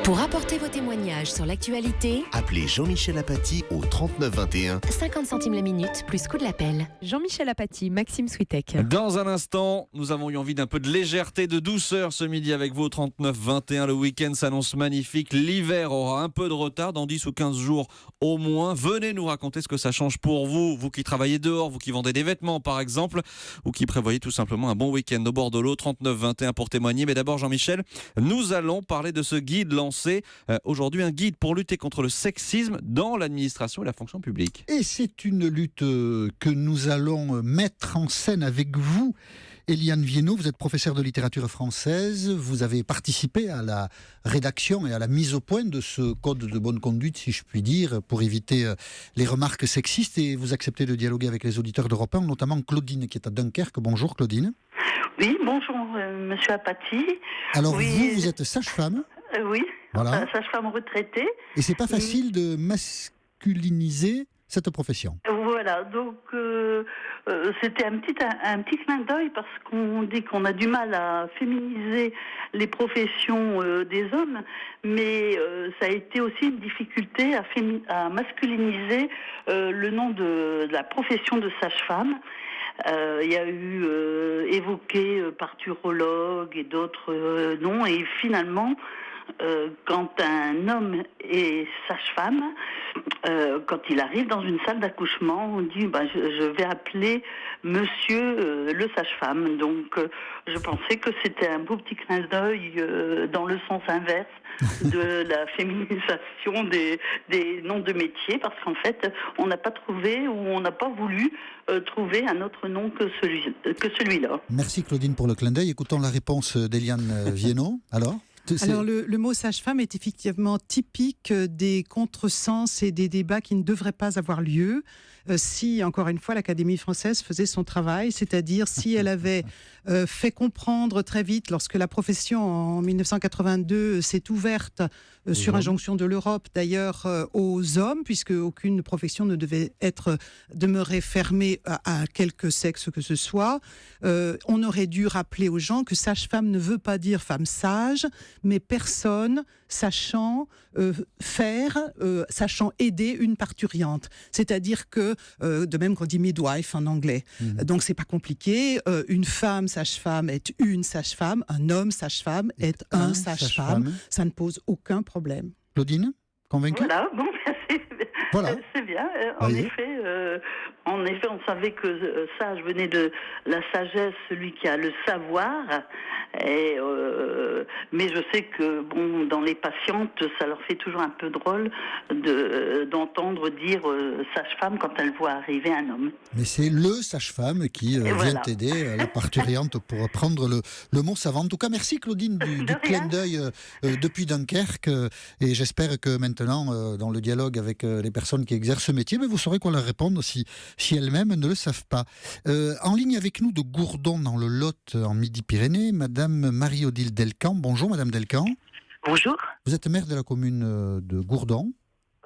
Pour apporter vos témoignages sur l'actualité, Appelez Jean-Michel Apathy au 39 21. 50 centimes la minute, plus coût de l'appel. Jean-Michel Apathy, Maxime Switek. Dans un instant, nous avons eu envie d'un peu de légèreté, de douceur ce midi avec vous au 39-21. Le week-end s'annonce magnifique. L'hiver aura un peu de retard, dans 10 ou 15 jours au moins. Venez nous raconter ce que ça change pour vous. Vous qui travaillez dehors, vous qui vendez des vêtements par exemple, ou qui prévoyez tout simplement un bon week-end au bord de l'eau. 39-21 pour témoigner. Mais d'abord, Jean-Michel, nous allons parler de ce guide lancé aujourd'hui, un guide pour lutter contre le sexisme dans l'administration et la fonction publique. Et c'est une lutte que nous allons mettre en scène avec vous. Eliane Viennot, vous êtes professeure de littérature française, vous avez participé à la rédaction et à la mise au point de ce code de bonne conduite, si je puis dire, pour éviter les remarques sexistes, et vous acceptez de dialoguer avec les auditeurs d'Europe 1, notamment Claudine qui est à Dunkerque. Bonjour Claudine. Oui, bonjour Monsieur Apathy. Alors Oui. vous êtes sage-femme. Oui, Voilà. sage-femme retraitée. Et c'est pas facile de masculiniser cette profession. Voilà, donc c'était un petit clin d'œil parce qu'on dit qu'on a du mal à féminiser les professions des hommes, mais ça a été aussi une difficulté à masculiniser le nom de la profession de sage-femme. Il y a eu évoqué parturologue et d'autres noms, et finalement quand un homme est sage-femme, quand il arrive dans une salle d'accouchement, on dit je vais appeler monsieur le sage-femme. Donc je pensais que c'était un beau petit clin d'œil dans le sens inverse de la féminisation des noms de métiers, parce qu'en fait on n'a pas trouvé, ou on n'a pas voulu trouver un autre nom que celui-là. Merci Claudine pour le clin d'œil. Écoutons la réponse d'Eliane Viennot. Alors, le mot sage-femme est effectivement typique des contresens et des débats qui ne devraient pas avoir lieu si, encore une fois, l'Académie française faisait son travail, c'est-à-dire si elle avait fait comprendre très vite, lorsque la profession en 1982 s'est ouverte sur injonction de l'Europe d'ailleurs aux hommes, puisque aucune profession ne devait demeurer fermée à quelque sexe que ce soit, on aurait dû rappeler aux gens que sage-femme ne veut pas dire femme sage, mais personne sachant sachant aider une parturiente. C'est-à-dire que, de même qu'on dit midwife en anglais. Donc c'est pas compliqué. Une femme sage-femme est une sage-femme, un homme sage-femme est un sage-femme. Ça ne pose aucun problème. Claudine, convaincue ? Voilà, bon, Voilà. c'est bien. Voyez. En effet, on savait que sage venait de la sagesse, celui qui a le savoir. Mais je sais que dans les patientes, ça leur fait toujours un peu drôle d'entendre dire sage-femme quand elles voient arriver un homme. Mais c'est le sage-femme qui vient aider la parturiente pour prendre le mot savant. En tout cas, merci Claudine du clin d'œil depuis Dunkerque. Et j'espère que maintenant, dans le dialogue avec les personnes qui exercent ce métier, vous saurez quoi leur répondre si elles-mêmes ne le savent pas. En ligne avec nous de Gourdon, dans le Lot, en Midi-Pyrénées, Madame Marie-Odile Delcan. Bonjour Madame Delcan. Bonjour. Vous êtes maire de la commune de Gourdon.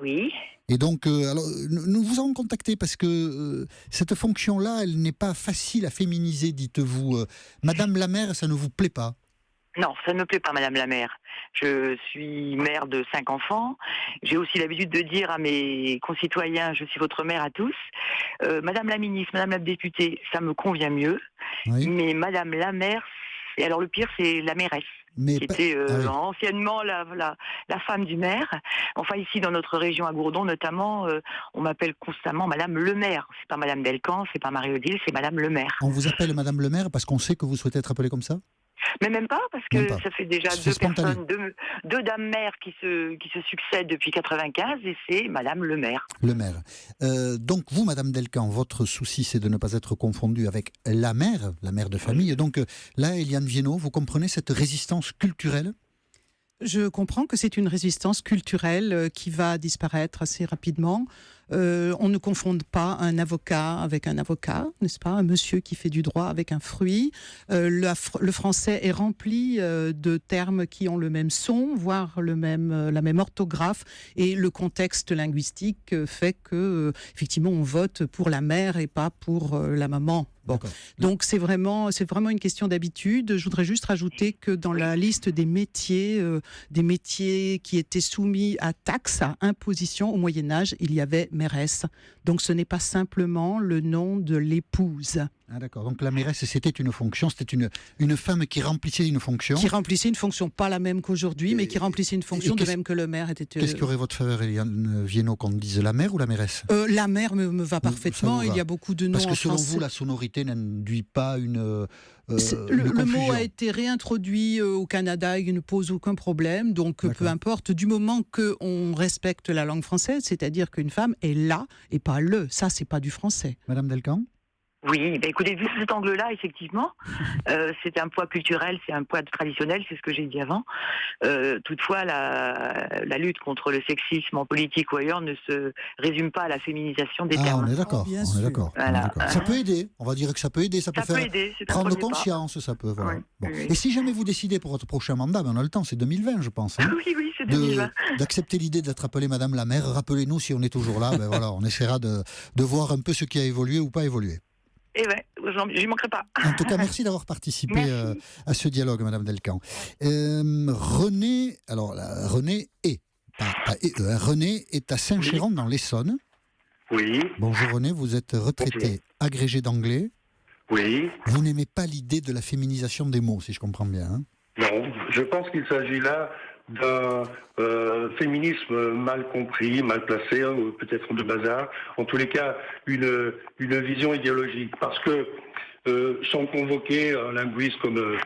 Oui. Et donc, alors, nous vous avons contacté parce que cette fonction-là, elle n'est pas facile à féminiser, dites-vous. Madame la maire, ça ne vous plaît pas ? Non, ça ne me plaît pas, Madame la maire. Je suis mère de 5 enfants. J'ai aussi l'habitude de dire à mes concitoyens, je suis votre mère à tous. Madame la ministre, Madame la députée, ça me convient mieux. Oui. Mais Madame la maire, et alors le pire, c'est la mairesse. Qui était anciennement la femme du maire. Enfin, ici, dans notre région à Gourdon, notamment, on m'appelle constamment Madame le maire. C'est pas Madame Delcan, c'est pas Marie-Odile, c'est Madame le maire. On vous appelle Madame le maire parce qu'on sait que vous souhaitez être appelée comme ça ? Mais même pas, parce que ça fait déjà deux dames maires qui se succèdent depuis 95, et c'est Madame le maire. Le maire. Donc vous, Madame Delcan, votre souci, c'est de ne pas être confondue avec la mère de famille. Donc là, Eliane Viennot, vous comprenez cette résistance culturelle ? Je comprends que c'est une résistance culturelle qui va disparaître assez rapidement. On ne confonde pas un avocat avec un avocat, n'est-ce pas? Un monsieur qui fait du droit avec un fruit. Le français est rempli de termes qui ont le même son, voire la même orthographe. Et le contexte linguistique fait que, effectivement, on vote pour la mère et pas pour la maman. Bon. Donc c'est vraiment une question d'habitude. Je voudrais juste rajouter que dans la liste des métiers qui étaient soumis à taxes, à imposition au Moyen-Âge, il y avait mairesse. Donc ce n'est pas simplement le nom de l'épouse. Ah d'accord, donc la mairesse c'était une fonction, c'était une femme qui remplissait une fonction. Qui remplissait une fonction, pas la même qu'aujourd'hui, mais qui remplissait une fonction de même que le maire était... Qu'est-ce qui aurait votre faveur, Eliane Viennot, qu'on dise la mère ou la mairesse? La mère me va parfaitement, va. Il y a beaucoup de noms Parce que en selon français. vous, la sonorité n'induit pas une le mot a été réintroduit au Canada, il ne pose aucun problème, donc peu importe, du moment qu'on respecte la langue française, c'est-à-dire qu'une femme est là et pas le, ça c'est pas du français. Madame Delcamp? Oui, écoutez, vu cet angle-là, effectivement, c'est un poids culturel, c'est un poids traditionnel, c'est ce que j'ai dit avant. Toutefois, la lutte contre le sexisme en politique ou ailleurs ne se résume pas à la féminisation des termes. On est d'accord, on est d'accord. Voilà. Ça peut aider, on va dire que ça peut aider, ça peut faire aider, prendre conscience, ça peut. Voilà. Oui, Bon. oui. Et si jamais vous décidez pour votre prochain mandat, on a le temps, c'est 2020 je pense. Hein, oui, c'est 2020. D'accepter l'idée d'être appelée Madame la maire, rappelez-nous si on est toujours là, voilà, on essaiera de voir un peu ce qui a évolué ou pas évolué. Eh ouais, j'y manquerai pas. En tout cas, merci d'avoir participé à ce dialogue, Madame Delcamp. René est à Saint-Chéron dans l'Essonne. Oui. Bonjour René, vous êtes retraité agrégé d'anglais. Oui. Vous n'aimez pas l'idée de la féminisation des mots, si je comprends bien. Hein? Non, je pense qu'il s'agit là d'un féminisme mal compris, mal placé, ou peut-être de bazar. En tous les cas, une vision idéologique. Parce que, sans convoquer un linguiste comme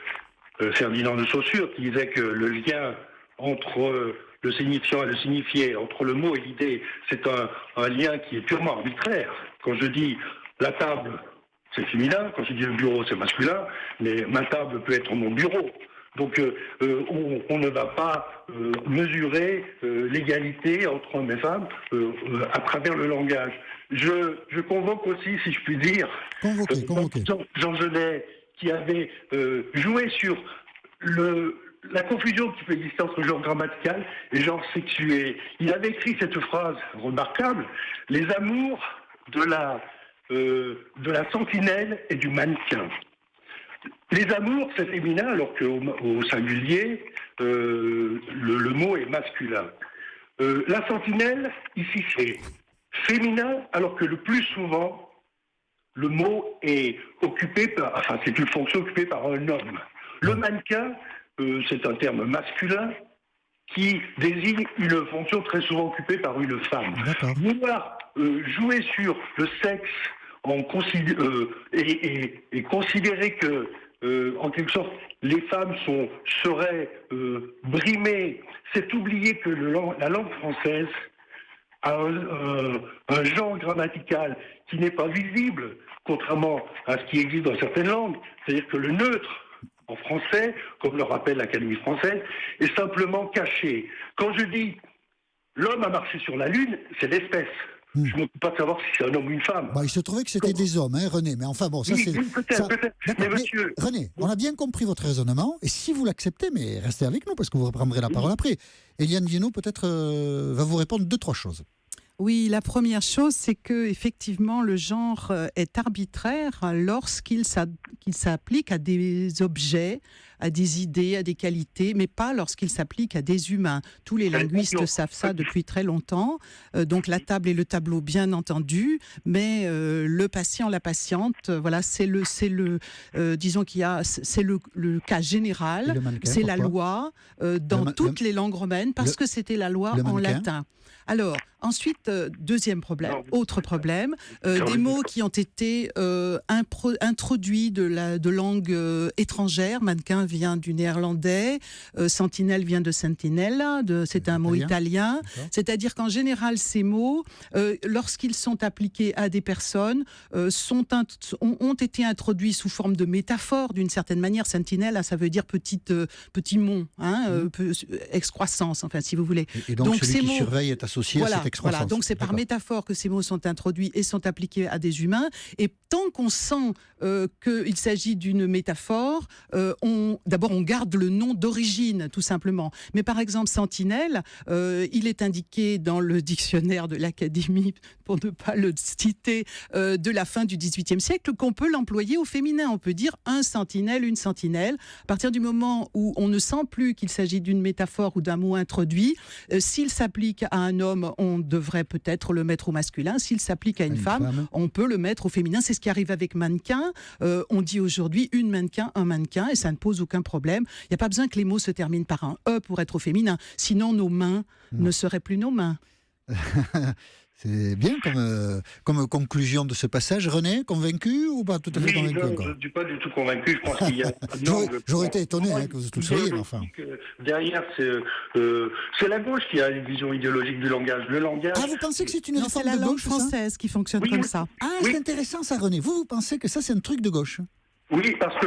Ferdinand de Saussure, qui disait que le lien entre le signifiant et le signifié, entre le mot et l'idée, c'est un lien qui est purement arbitraire. Quand je dis la table, c'est féminin, quand je dis le bureau, c'est masculin, mais ma table peut être mon bureau. Donc on ne va pas mesurer l'égalité entre hommes et femmes à travers le langage. Je convoque aussi, si je puis dire, Convoquez. Jean Genet, qui avait joué sur la confusion qui peut exister entre genre grammatical et genre sexué. Il avait écrit cette phrase remarquable: les amours de la sentinelle et du mannequin. Les amours, c'est féminin, alors qu'au singulier, le mot est masculin. La sentinelle, ici, c'est féminin, alors que le plus souvent, le mot est c'est une fonction occupée par un homme. Le mannequin, c'est un terme masculin qui désigne une fonction très souvent occupée par une femme. Vouloir jouer sur le sexe et considérer que, en quelque sorte, les femmes seraient brimées, c'est oublier que la langue française a un genre grammatical qui n'est pas visible, contrairement à ce qui existe dans certaines langues. C'est-à-dire que le neutre, en français, comme le rappelle l'Académie française, est simplement caché. Quand je dis l'homme a marché sur la Lune, c'est l'espèce. Je ne m'occupe pas de savoir si c'est un homme ou une femme. Il se trouvait que c'était des hommes, hein, René. Mais enfin bon, ça c'est... Peut-être. Mais monsieur... René, on a bien compris votre raisonnement. Et si vous l'acceptez, mais restez avec nous parce que vous reprendrez la parole après. Eliane Viennot peut-être va vous répondre 2-3 choses. Oui, la première chose, c'est que effectivement, le genre est arbitraire lorsqu'il s'applique à des objets, à des idées, à des qualités, mais pas lorsqu'il s'applique à des humains. Tous les linguistes savent ça depuis très longtemps. Donc la table et le tableau, bien entendu, mais le patient, la patiente, voilà, c'est le cas général, c'est la loi dans toutes les langues romaines, parce que c'était la loi en latin. Alors, ensuite, autre problème, des mots qui ont été introduits de langue étrangère, mannequin, lapin vient du néerlandais, sentinelle vient de sentinella, c'est un mot italien. C'est-à-dire qu'en général, ces mots, lorsqu'ils sont appliqués à des personnes, ont été introduits sous forme de métaphore d'une certaine manière. Sentinelle, ça veut dire petit mont, excroissance, enfin, si vous voulez. Et donc celui qui surveille est associé à cette excroissance. Voilà, donc c'est par métaphore que ces mots sont introduits et sont appliqués à des humains. Et tant qu'on sent qu'il s'agit d'une métaphore, d'abord on garde le nom d'origine, tout simplement. Mais par exemple, sentinelle, il est indiqué dans le dictionnaire de l'Académie, pour ne pas le citer, de la fin du XVIIIe siècle, qu'on peut l'employer au féminin. On peut dire un sentinelle, une sentinelle. À partir du moment où on ne sent plus qu'il s'agit d'une métaphore ou d'un mot introduit, s'il s'applique à un homme, on devrait peut-être le mettre au masculin. S'il s'applique à une femme, on peut le mettre au féminin. C'est ce qui arrive avec mannequin. On dit aujourd'hui une mannequin, un mannequin, et ça ne pose aucun problème. Il n'y a pas besoin que les mots se terminent par un E pour être au féminin. Sinon, nos mains ne seraient plus nos mains. C'est bien comme conclusion de ce passage. René, convaincu ou pas tout à fait convaincu encore? Je ne suis pas du tout convaincu. Je pense qu'il y a J'aurais été étonné que vous le soyez, mais enfin. Derrière, c'est la gauche qui a une vision idéologique du langage. Le langage. Ah, vous pensez que c'est une Non, réforme c'est la de langue gauche, française qui fonctionne comme ça. Ah, c'est intéressant ça, René. Vous pensez que ça, c'est un truc de gauche? Oui, parce que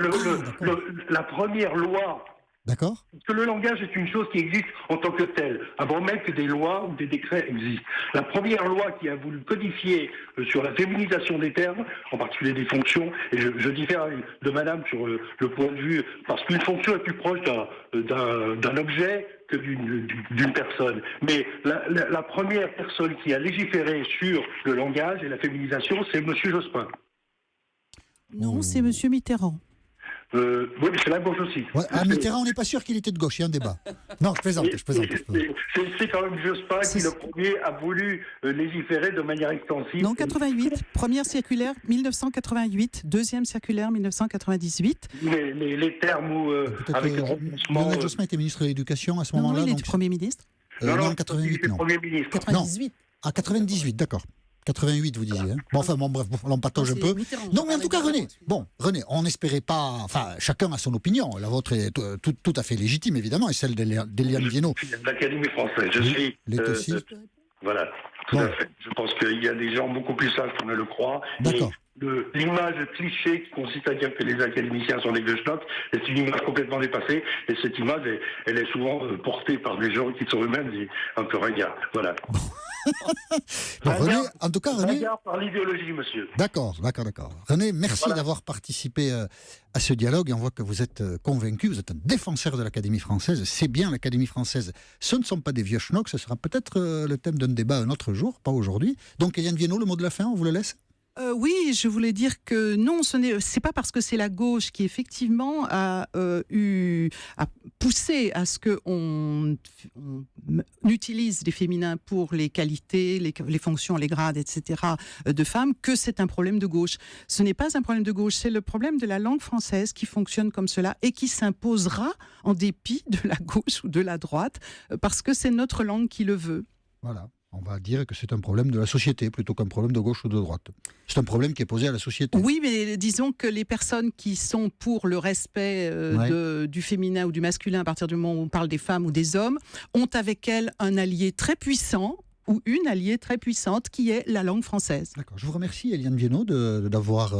la première loi. D'accord. Parce que le langage est une chose qui existe en tant que telle, avant même que des lois ou des décrets existent. La première loi qui a voulu codifier sur la féminisation des termes, en particulier des fonctions, et je diffère de madame sur le point de vue, parce qu'une fonction est plus proche d'un objet que d'une personne. Mais la première personne qui a légiféré sur le langage et la féminisation, c'est M. Jospin. Non, c'est M. Mitterrand. Oui, mais c'est la gauche aussi. Ouais, à Mitterrand, on n'est pas sûr qu'il était de gauche, il y a un débat. Non, je plaisante. C'est quand même Jospin qui, le premier, a voulu légiférer de manière extensive. Non, 88, première circulaire 1988, deuxième circulaire 1998. Les termes où, avec le remplacement... Lionel Jospin était ministre de l'Éducation à ce moment-là. Non, il était Premier ministre. Non, 88, non. Premier ministre. 98. Ah, 98, d'accord. 88, vous disiez. Hein. Bon, enfin, bref, on patauge un peu. Non, mais en tout cas, René, on n'espérait pas... Enfin, chacun a son opinion. La vôtre est tout à fait légitime, évidemment, et celle d'Éliane Viennot. L'Académie française, je suis... aussi. Voilà, tout à fait. Je pense qu'il y a des gens beaucoup plus sages qu'on ne le croit. D'accord. L'image cliché qui consiste à dire que les académiciens sont des Geschnock est une image complètement dépassée. Et cette image, elle est souvent portée par des gens qui sont eux-mêmes un peu ringards. Voilà. René, en tout cas, René... par l'idéologie, monsieur. D'accord. René, merci d'avoir participé à ce dialogue. Et on voit que vous êtes convaincu, vous êtes un défenseur de l'Académie française. C'est bien, l'Académie française. Ce ne sont pas des vieux schnocks. Ce sera peut-être le thème d'un débat un autre jour, pas aujourd'hui. Donc, Éliane Viennot, le mot de la fin, on vous le laisse? Oui, je voulais dire que non, c'est pas parce que c'est la gauche qui effectivement a poussé à ce qu'on utilise les féminins pour les qualités, les fonctions, les grades, etc. de femmes, que c'est un problème de gauche. Ce n'est pas un problème de gauche, c'est le problème de la langue française qui fonctionne comme cela et qui s'imposera en dépit de la gauche ou de la droite, parce que c'est notre langue qui le veut. Voilà. On va dire que c'est un problème de la société plutôt qu'un problème de gauche ou de droite. C'est un problème qui est posé à la société. Oui, mais disons que les personnes qui sont pour le respect du féminin ou du masculin à partir du moment où on parle des femmes ou des hommes, ont avec elles un allié très puissant ou une alliée très puissante qui est la langue française. D'accord. Je vous remercie, Éliane Viennot, d'avoir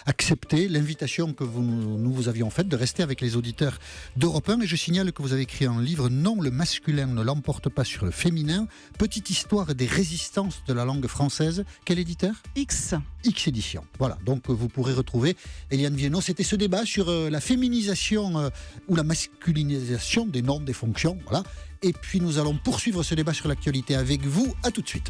accepté l'invitation que nous vous avions faite de rester avec les auditeurs d'Europe 1. Et je signale que vous avez écrit un livre « Non, le masculin ne l'emporte pas sur le féminin. Petite histoire des résistances de la langue française ». Quel éditeur ? X édition. Voilà, donc vous pourrez retrouver Éliane Viennot. C'était ce débat sur la féminisation ou la masculinisation des normes, des fonctions. Voilà. Et puis nous allons poursuivre ce débat sur l'actualité avec vous. À tout de suite.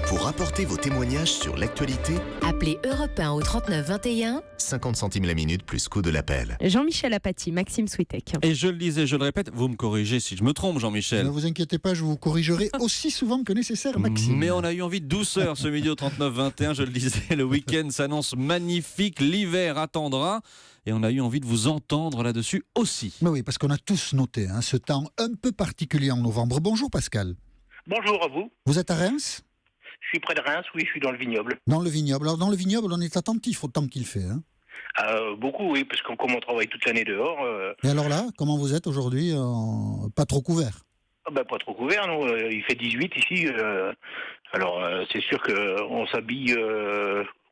Pour apporter vos témoignages sur l'actualité, Appelez Europe 1 au 39 21. 50 centimes la minute plus coût de l'appel. Jean-Michel Apathy, Maxime Switek. Et je le disais, je le répète, vous me corrigez si je me trompe, Jean-Michel. Ne vous inquiétez pas, je vous corrigerai aussi souvent que nécessaire, Maxime. Mais on a eu envie de douceur ce midi au 39-21, je le disais, le week-end s'annonce magnifique, l'hiver attendra. Et on a eu envie de vous entendre là-dessus aussi. Mais oui, parce qu'on a tous noté ce temps un peu particulier en novembre. Bonjour Pascal. Bonjour à vous. Vous êtes à Reims ? Je suis près de Reims, oui, je suis dans le vignoble. Dans le vignoble. Alors dans le vignoble, on est attentif au temps qu'il fait. Beaucoup, oui, parce qu'on comme on travaille toute l'année dehors, Et alors là, comment vous êtes aujourd'hui? Pas trop couvert? pas trop couvert, nous. Il fait 18 ici. Alors, c'est sûr qu'on s'habille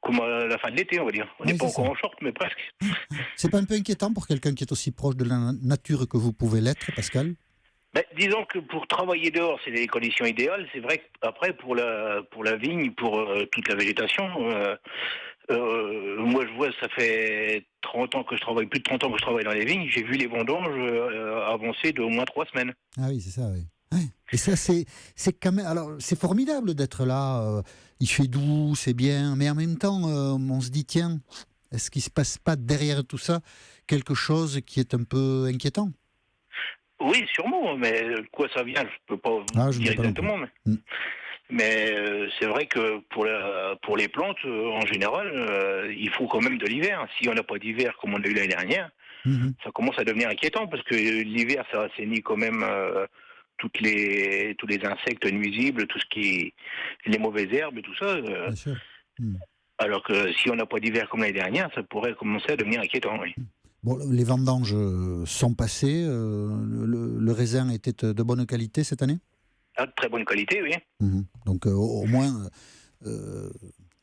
comme à la fin de l'été, on va dire. On n'est Oui, pas c'est encore ça. en short, mais presque. C'est pas un peu inquiétant pour quelqu'un qui est aussi proche de la nature que vous pouvez l'être, Pascal? Disons que pour travailler dehors, c'est les conditions idéales. C'est vrai qu'après, pour la vigne, pour toute la végétation, moi je vois, ça fait 30 ans que je travaille, plus de 30 ans que je travaille dans les vignes. J'ai vu les vendanges avancer de au moins 3 semaines. Ah oui, c'est ça, oui. Ouais. Et ça, c'est quand même. Alors, c'est formidable d'être là. Il fait doux, c'est bien. Mais en même temps, on se dit, tiens, est-ce qu'il ne se passe pas derrière tout ça quelque chose qui est un peu inquiétant? Oui, sûrement, mais de quoi ça vient, je peux pas vous je ne dire sais pas non exactement. plus. Mais c'est vrai que pour les plantes, en général, il faut quand même de l'hiver. Si on n'a pas d'hiver comme on a eu l'année dernière, ça commence à devenir inquiétant parce que l'hiver, ça assainit quand même tous les insectes nuisibles, tout ce qui les mauvaises herbes et tout ça. Bien sûr. Alors que si on n'a pas d'hiver comme l'année dernière, ça pourrait commencer à devenir inquiétant, oui. Bon, les vendanges sont passées. Le raisin était de bonne qualité cette année? De très bonne qualité, oui. Donc au moins,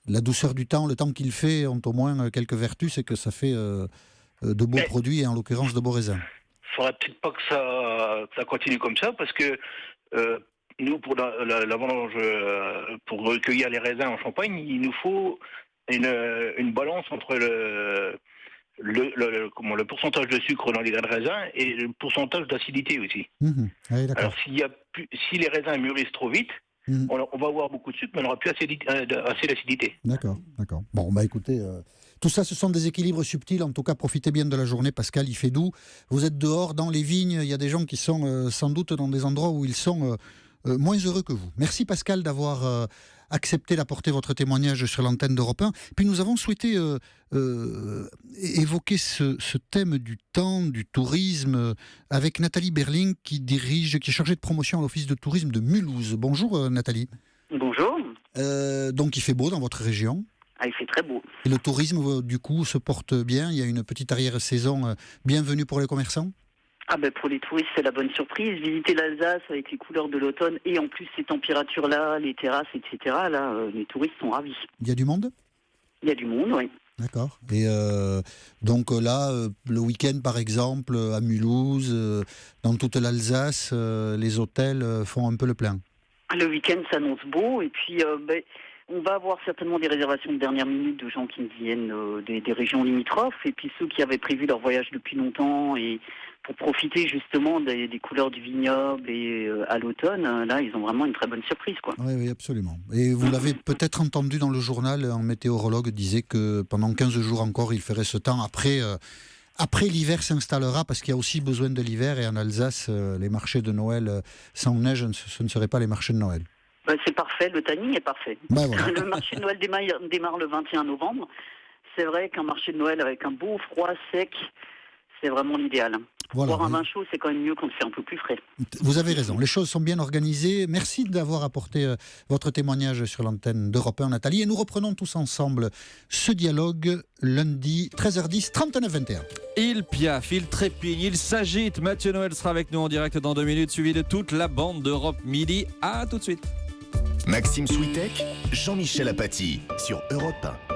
la douceur du temps, le temps qu'il fait, ont au moins quelques vertus, c'est que ça fait de beaux produits, et en l'occurrence de beaux raisins. Il ne faudrait peut-être pas que ça continue comme ça, parce que nous, pour la vendange, pour recueillir les raisins en Champagne, il nous faut une balance entre le pourcentage de sucre dans les grains de raisin et le pourcentage d'acidité aussi. Oui, alors si les raisins mûrissent trop vite, on va avoir beaucoup de sucre, mais on n'aura plus assez d'acidité. D'accord. Bon, écoutez, tout ça, ce sont des équilibres subtils. En tout cas, profitez bien de la journée, Pascal, il fait doux. Vous êtes dehors, dans les vignes, il y a des gens qui sont sans doute dans des endroits où ils sont moins heureux que vous. Merci, Pascal, d'avoir accepté d'apporter votre témoignage sur l'antenne d'Europe 1. Puis nous avons souhaité évoquer ce thème du temps, du tourisme, avec Nathalie Berling, qui est chargée de promotion à l'Office de tourisme de Mulhouse. Bonjour Nathalie. Bonjour. Donc il fait beau dans votre région? Il fait très beau. Et le tourisme, du coup, se porte bien? Il y a une petite arrière-saison bienvenue pour les commerçants? Pour les touristes, c'est la bonne surprise. Visiter l'Alsace avec les couleurs de l'automne et en plus ces températures-là, les terrasses, etc. Les touristes sont ravis. Il y a du monde? Il y a du monde, oui. D'accord. Et donc là, le week-end, par exemple, à Mulhouse, dans toute l'Alsace, les hôtels font un peu le plein? Le week-end s'annonce beau et puis on va avoir certainement des réservations de dernière minute de gens qui viennent des régions limitrophes et puis ceux qui avaient prévu leur voyage depuis longtemps et pour profiter justement des couleurs du vignoble et à l'automne, là ils ont vraiment une très bonne surprise, quoi. Oui, absolument. Et vous l'avez peut-être entendu dans le journal, un météorologue disait que pendant 15 jours encore il ferait ce temps. Après l'hiver s'installera, parce qu'il y a aussi besoin de l'hiver, et en Alsace, les marchés de Noël sans neige, ce ne seraient pas les marchés de Noël. C'est parfait, le timing est parfait. Voilà. Le marché de Noël démarre le 21 novembre. C'est vrai qu'un marché de Noël avec un beau froid sec, c'est vraiment l'idéal. Voilà, boire un vin chaud, c'est quand même mieux quand c'est un peu plus frais. Vous avez raison, les choses sont bien organisées. Merci d'avoir apporté votre témoignage sur l'antenne d'Europe 1, Nathalie. Et nous reprenons tous ensemble ce dialogue lundi 13h10, 39-21. Il piaffe, il trépigne, il s'agite. Mathieu Noël sera avec nous en direct dans 2 minutes, suivi de toute la bande d'Europe Midi. À tout de suite. Maxime Switek, Jean-Michel Apathy sur Europe 1.